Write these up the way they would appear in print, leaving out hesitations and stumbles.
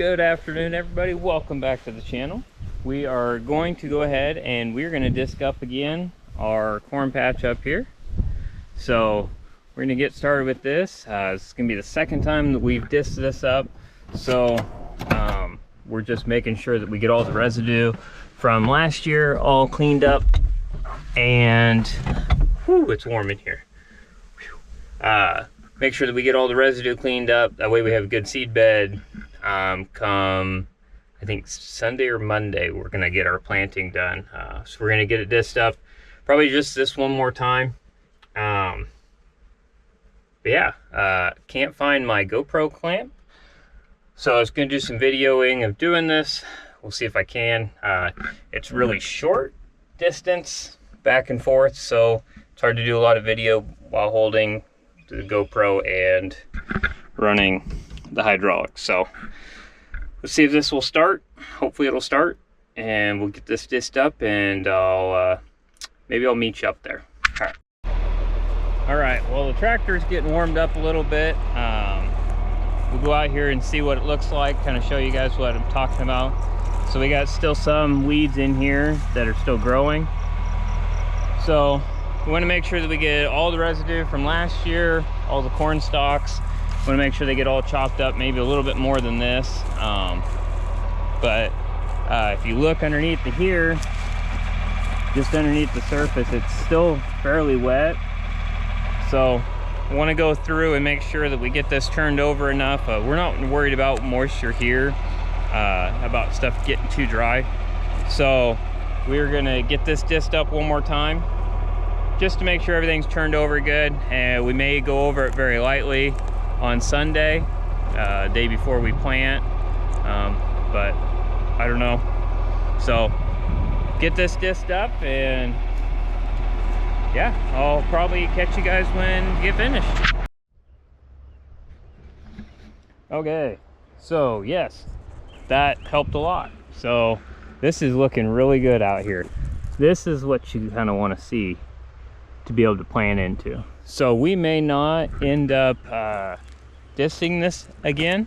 Good afternoon, everybody. Welcome back to the channel. We are going to go ahead and we're going to disc up again our corn patch up here. So we're going to get started with this. It's going to be the second time that we've disked this up. So we're just making sure that we get all the residue from last year all cleaned up. And whew, it's warm in here. Make sure that we get all the residue cleaned up. That way we have a good seed bed. Come, I think Sunday or Monday, we're gonna get our planting done. So we're gonna get it disked up, probably just this one more time. But yeah, can't find my GoPro clamp, so I was gonna do some videoing of doing this. We'll see if I can. It's really short distance back and forth, so it's hard to do a lot of video while holding the GoPro and running the hydraulics. So let's see if this will start. Hopefully it'll start and we'll get this disked up, and maybe I'll meet you up there. All right, well, the tractor's getting warmed up a little bit. We'll go out here and see what it looks like, kind of show you guys what I'm talking about. So we got still some weeds in here that are still growing, so we want to make sure that we get all the residue from last year, all the corn stalks. Want to make sure they get all chopped up, maybe a little bit more than this. But if you look underneath the here, just underneath the surface, it's still fairly wet. So I want to go through and make sure that we get this turned over enough. We're not worried about moisture here, about stuff getting too dry. So we're gonna get this disked up one more time, just to make sure everything's turned over good. And we may go over it very lightly on Sunday, day before we plant, but I don't know. So get this disked up, and yeah, I'll probably catch you guys when we get finished. Okay, so yes, that helped a lot. So this is looking really good out here. This is what you kind of want to see to be able to plant into. So we may not end up disking this again.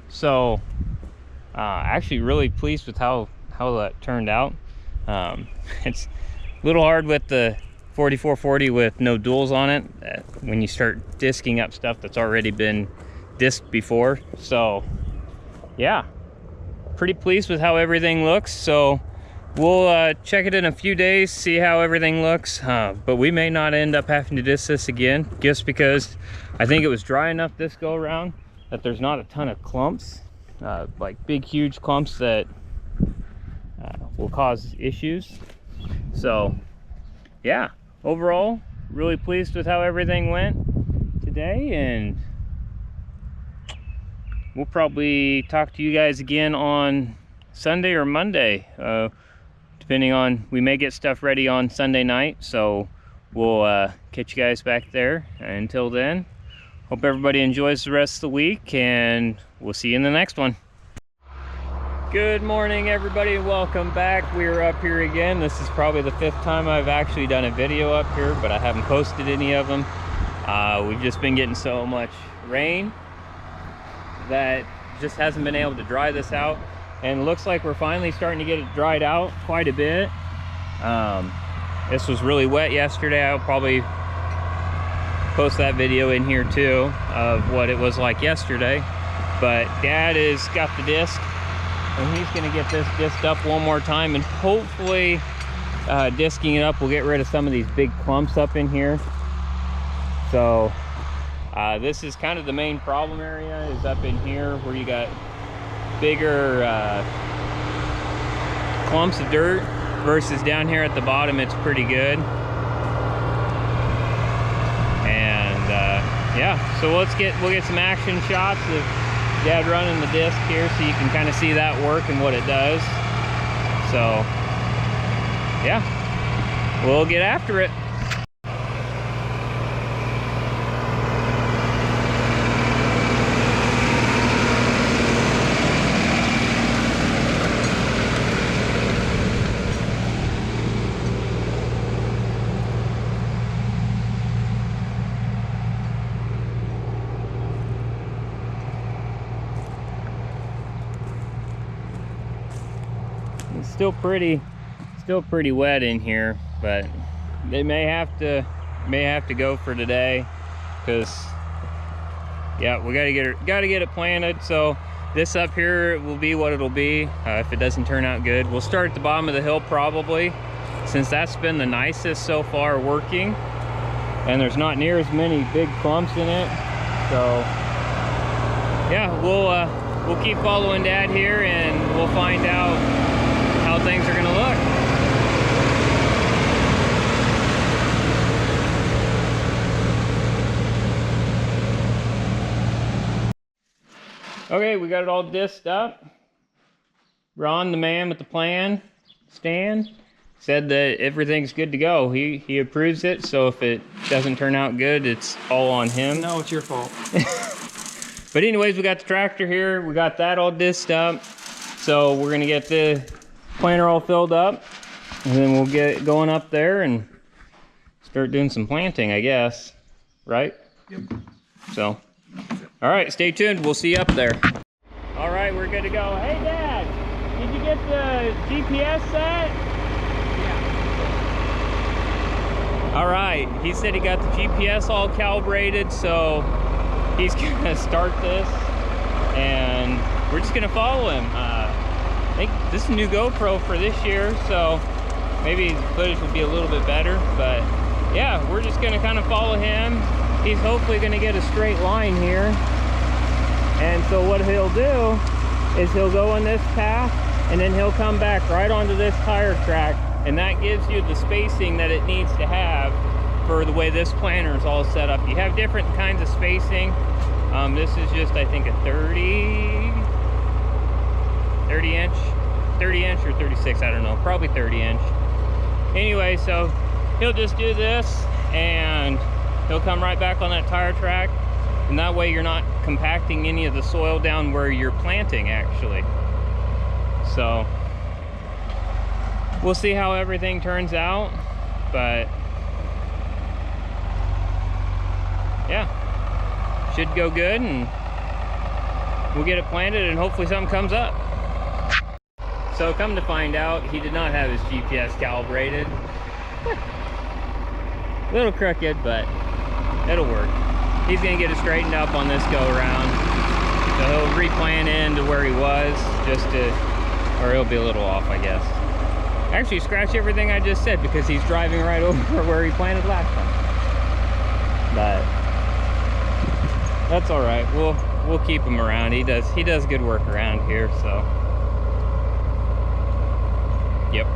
So actually really pleased with how that turned out. It's a little hard with the 4440 with no duals on it when you start disking up stuff that's already been disked before. So yeah, pretty pleased with how everything looks. So we'll check it in a few days, see how everything looks, but we may not end up having to disc this again, just because I think it was dry enough this go around that there's not a ton of clumps, like big huge clumps that will cause issues. So yeah, overall really pleased with how everything went today, and we'll probably talk to you guys again on Sunday or Monday, depending on, we may get stuff ready on Sunday night, so we'll catch you guys back there. Until then, hope everybody enjoys the rest of the week, and we'll see you in the next one. Good morning, everybody. Welcome back. We're up here again. This is probably the 5th time I've actually done a video up here, but I haven't posted any of them. We've just been getting so much rain that just hasn't been able to dry this out. And it looks like we're finally starting to get it dried out quite a bit. This was really wet yesterday. I'll probably post that video in here too of what it was like yesterday. But Dad has got the disc, and he's gonna get this disked up one more time, and hopefully disking it up will get rid of some of these big clumps up in here. So this is kind of the main problem area, is up in here where you got bigger clumps of dirt, versus down here at the bottom it's pretty good. And yeah, so we'll get some action shots of Dad running the disc here, so you can kind of see that work and what it does. So yeah, we'll get after it. It's still pretty wet in here, but they may have to go for today, because yeah, we gotta get it planted. So this up here will be what it'll be. If it doesn't turn out good, we'll start at the bottom of the hill probably, since that's been the nicest so far working, and there's not near as many big clumps in it. So yeah, we'll keep following Dad here, and we'll find out how things are gonna look. Okay, we got it all disced up. Ron, the man with the plan, Stan, said that everything's good to go. He approves it, so if it doesn't turn out good, it's all on him. No, it's your fault. But anyways, we got the tractor here. We got that all disced up. So we're gonna get the planter all filled up, and then we'll get going up there and start doing some planting, I guess. Right? Yep. So, all right, stay tuned. We'll see you up there. All right, we're good to go. Hey, Dad, did you get the GPS set? Yeah. All right, he said he got the GPS all calibrated, so he's gonna start this, and we're just gonna follow him. I think this is a new GoPro for this year, so maybe the footage will be a little bit better, but yeah, we're just gonna kind of follow him. He's hopefully gonna get a straight line here. And so what he'll do is he'll go on this path, and then he'll come back right onto this tire track, and that gives you the spacing that it needs to have for the way this planter is all set up. You have different kinds of spacing. This is just, I think, a 30 inch or 36, I don't know, probably 30 inch. Anyway, so he'll just do this, and he'll come right back on that tire track, and that way you're not compacting any of the soil down where you're planting, actually. So we'll see how everything turns out, but yeah, should go good, and we'll get it planted, and hopefully something comes up. So come to find out, he did not have his GPS calibrated. A little crooked, but it'll work. He's gonna get it straightened up on this go around. So he'll replan into where he was, or he'll be a little off, I guess. Actually, scratch everything I just said, because he's driving right over where he planted last time. But that's all right. We'll keep him around. He does good work around here, so. Yep.